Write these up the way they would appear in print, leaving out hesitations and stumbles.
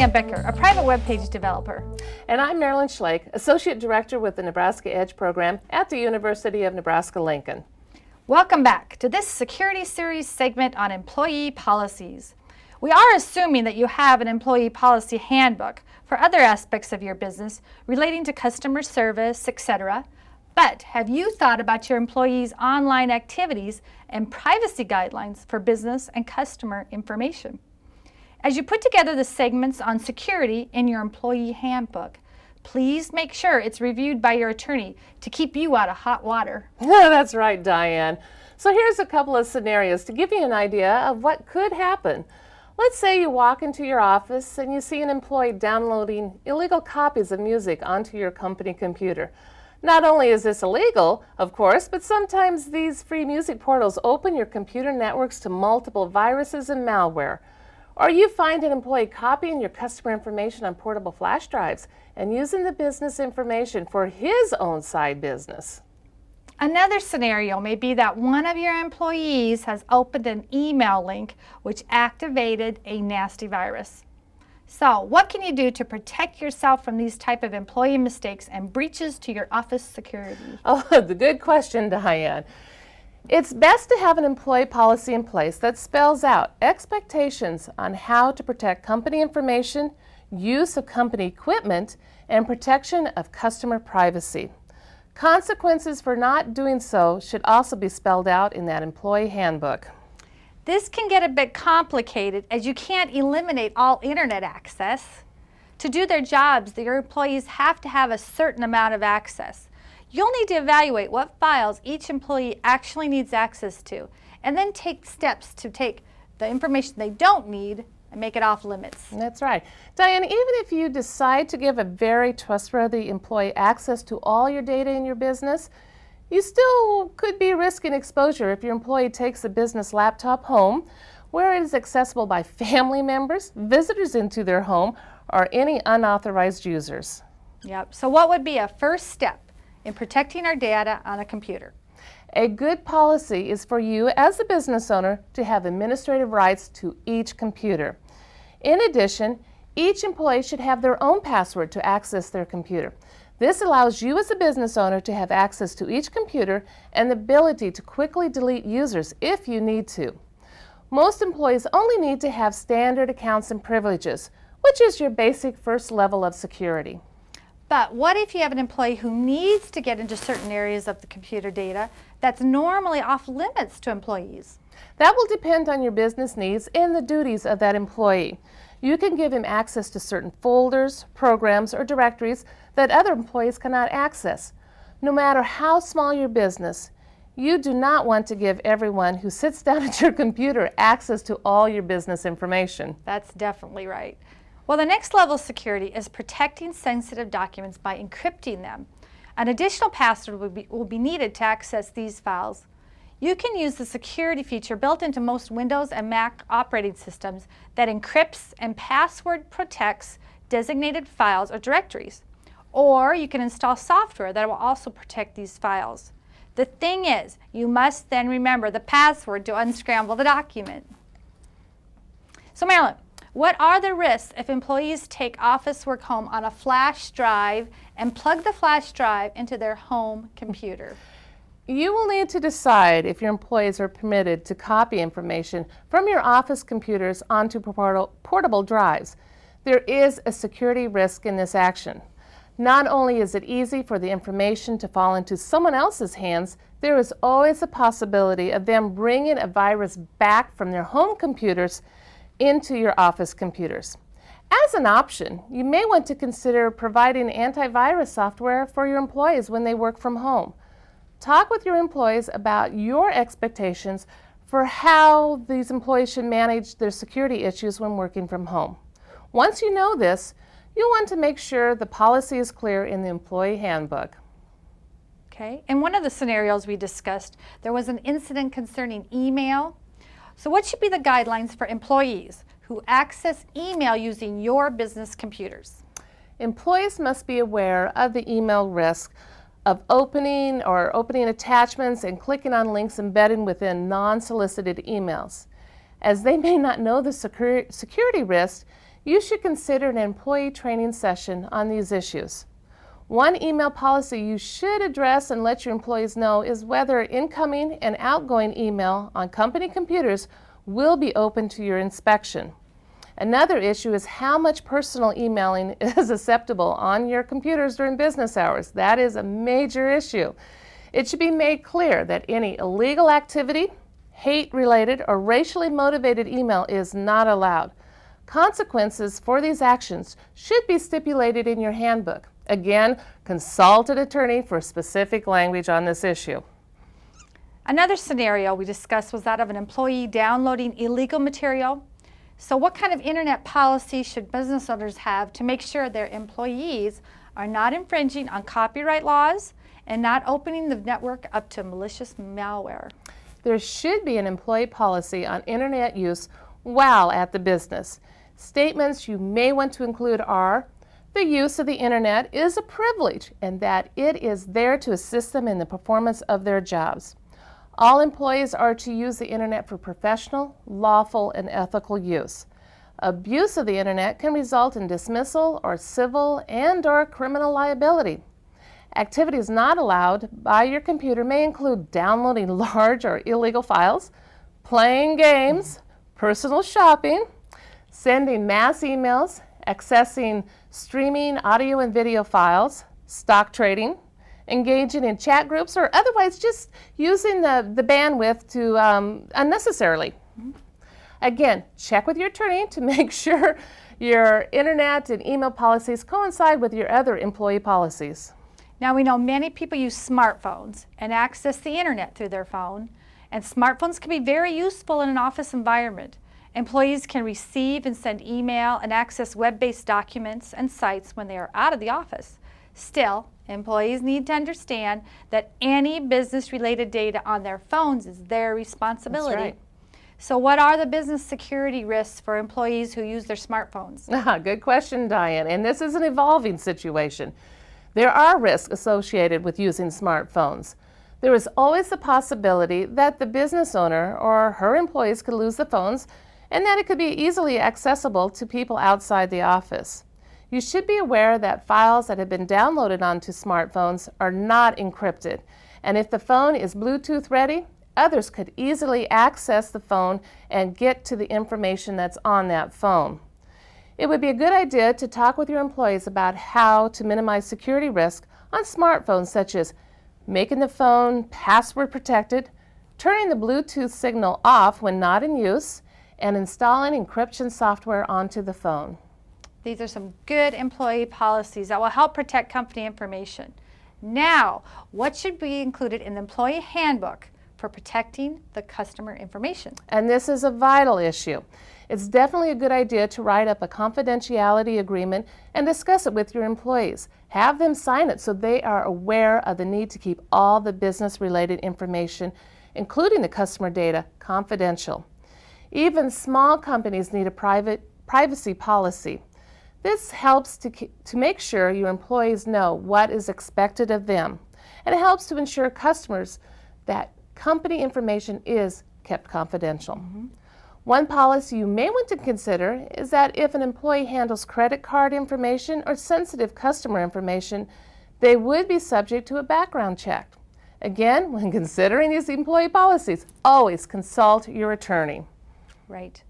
Diane Becker, a private web page developer. And I'm Marilyn Schlake, Associate Director with the Nebraska Edge program at the University of Nebraska-Lincoln. Welcome back to this Security Series segment on employee policies. We are assuming that you have an employee policy handbook for other aspects of your business relating to customer service, etc. But have you thought about your employees' online activities and privacy guidelines for business and customer information? As you put together the segments on security in your employee handbook, please make sure it's reviewed by your attorney to keep you out of hot water. That's right, Diane. So here's a couple of scenarios to give you an idea of what could happen. Let's say you walk into your office and you see an employee downloading illegal copies of music onto your company computer. Not only is this illegal, of course, but sometimes these free music portals open your computer networks to multiple viruses and malware. Or you find an employee copying your customer information on portable flash drives and using the business information for his own side business. Another scenario may be that one of your employees has opened an email link which activated a nasty virus. So, what can you do to protect yourself from these type of employee mistakes and breaches to your office security? Oh, the good question, Diane. It's best to have an employee policy in place that spells out expectations on how to protect company information, use of company equipment, and protection of customer privacy. Consequences for not doing so should also be spelled out in that employee handbook. This can get a bit complicated as you can't eliminate all internet access. To do their jobs, your employees have to have a certain amount of access. You'll need to evaluate what files each employee actually needs access to, and then take steps to take the information they don't need and make it off limits. That's right. Diane, even if you decide to give a very trustworthy employee access to all your data in your business, you still could be risking exposure if your employee takes a business laptop home where it is accessible by family members, visitors into their home, or any unauthorized users. Yep. So what would be a first step in protecting our data on a computer? A good policy is for you as a business owner to have administrative rights to each computer. In addition, each employee should have their own password to access their computer. This allows you as a business owner to have access to each computer and the ability to quickly delete users if you need to. Most employees only need to have standard accounts and privileges, which is your basic first level of security. But what if you have an employee who needs to get into certain areas of the computer data that's normally off limits to employees? That will depend on your business needs and the duties of that employee. You can give him access to certain folders, programs, or directories that other employees cannot access. No matter how small your business, you do not want to give everyone who sits down at your computer access to all your business information. That's definitely right. Well, the next level of security is protecting sensitive documents by encrypting them. An additional password will be needed to access these files. You can use the security feature built into most Windows and Mac operating systems that encrypts and password protects designated files or directories. Or you can install software that will also protect these files. The thing is, you must then remember the password to unscramble the document. So Marilyn, what are the risks if employees take office work home on a flash drive and plug the flash drive into their home computer? You will need to decide if your employees are permitted to copy information from your office computers onto portable drives. There is a security risk in this action. Not only is it easy for the information to fall into someone else's hands, there is always a possibility of them bringing a virus back from their home computers into your office computers. As an option, you may want to consider providing antivirus software for your employees when they work from home. Talk with your employees about your expectations for how these employees should manage their security issues when working from home. Once you know this, you'll want to make sure the policy is clear in the employee handbook. Okay, in one of the scenarios we discussed, there was an incident concerning email. So what should be the guidelines for employees who access email using your business computers? Employees must be aware of the email risk of opening attachments and clicking on links embedded within non-solicited emails. As they may not know the security risk, you should consider an employee training session on these issues. One email policy you should address and let your employees know is whether incoming and outgoing email on company computers will be open to your inspection. Another issue is how much personal emailing is acceptable on your computers during business hours. That is a major issue. It should be made clear that any illegal activity, hate-related, or racially motivated email is not allowed. Consequences for these actions should be stipulated in your handbook. Again, consult an attorney for specific language on this issue. Another scenario we discussed was that of an employee downloading illegal material. So what kind of internet policy should business owners have to make sure their employees are not infringing on copyright laws and not opening the network up to malicious malware? There should be an employee policy on internet use while at the business. Statements you may want to include are: the use of the internet is a privilege and that it is there to assist them in the performance of their jobs. All employees are to use the internet for professional, lawful, and ethical use. Abuse of the internet can result in dismissal or civil and/or criminal liability. Activities not allowed by your computer may include downloading large or illegal files, playing games, personal shopping, sending mass emails, accessing streaming audio and video files, stock trading, engaging in chat groups, or otherwise just using the bandwidth to unnecessarily. Again, check with your attorney to make sure your internet and email policies coincide with your other employee policies. Now we know many people use smartphones and access the internet through their phone, and smartphones can be very useful in an office environment. Employees can receive and send email and access web-based documents and sites when they are out of the office. Still, employees need to understand that any business-related data on their phones is their responsibility. That's right. So what are the business security risks for employees who use their smartphones? Good question, Diane, and this is an evolving situation. There are risks associated with using smartphones. There is always the possibility that the business owner or her employees could lose the phones and that it could be easily accessible to people outside the office. You should be aware that files that have been downloaded onto smartphones are not encrypted, and if the phone is Bluetooth ready, others could easily access the phone and get to the information that's on that phone. It would be a good idea to talk with your employees about how to minimize security risk on smartphones, such as making the phone password protected, turning the Bluetooth signal off when not in use, and installing encryption software onto the phone. These are some good employee policies that will help protect company information. Now, what should be included in the employee handbook for protecting the customer information? And this is a vital issue. It's definitely a good idea to write up a confidentiality agreement and discuss it with your employees. Have them sign it so they are aware of the need to keep all the business-related information, including the customer data, confidential. Even small companies need a privacy policy. This helps to make sure your employees know what is expected of them, and it helps to ensure customers that company information is kept confidential. One policy you may want to consider is that if an employee handles credit card information or sensitive customer information, they would be subject to a background check. Again, when considering these employee policies, always consult your attorney. Right.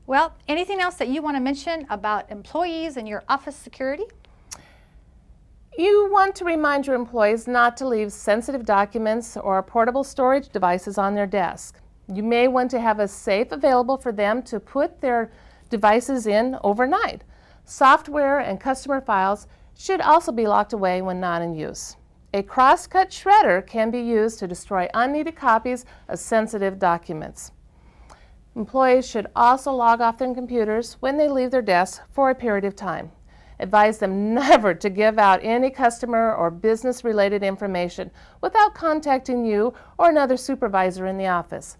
Well, anything else that you want to mention about employees and your office security? You want to remind your employees not to leave sensitive documents or portable storage devices on their desk. You may want to have a safe available for them to put their devices in overnight. Software and customer files should also be locked away when not in use. A cross-cut shredder can be used to destroy unneeded copies of sensitive documents. Employees should also log off their computers when they leave their desks for a period of time. Advise them never to give out any customer or business-related information without contacting you or another supervisor in the office.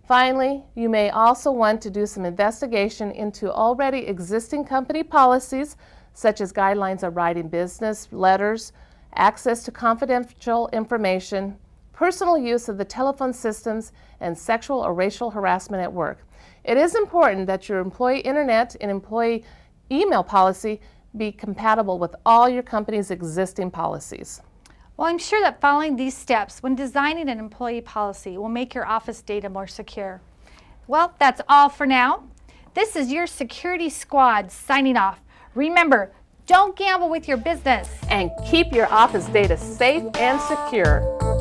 Finally, you may also want to do some investigation into already existing company policies, such as guidelines on writing business letters, access to confidential information, personal use of the telephone systems, and sexual or racial harassment at work. It is important that your employee internet and employee email policy be compatible with all your company's existing policies. Well, I'm sure that following these steps when designing an employee policy will make your office data more secure. Well, that's all for now. This is your security squad signing off. Remember, don't gamble with your business. And keep your office data safe and secure.